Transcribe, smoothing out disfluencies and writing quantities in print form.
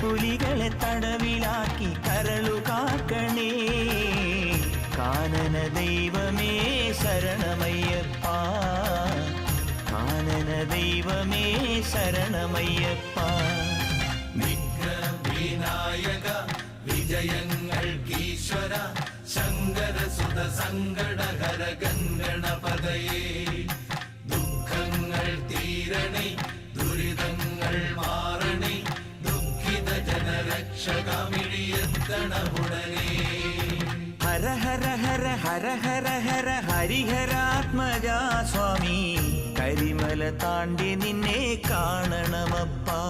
പുലികളെ തടവിലാക്കി കരളു കാക്കണേ. കാനന ദൈവമേ ശരണമയ്യപ്പ, കാനന ദൈവമേ ശരണമയ്യപ്പ. വിനായക വിജയങ്ങൾക്കീശ്വര ശങ്കരസുത സങ്കടഹര ഗംഗണപതയേ. ദുഃഖങ്ങൾ തീരണേ, ദുരിതങ്ങൾ മാറണേ, ദുഃഖിത ജനരക്ഷകമിഴിയെത്തണമുടനേ. ഹര ഹര ഹര ഹര ഹര ഹര ഹരിഹരാത്മജാ സ്വാമി, കരിമല താണ്ടി നിന്നെ കാണണമപ്പാ.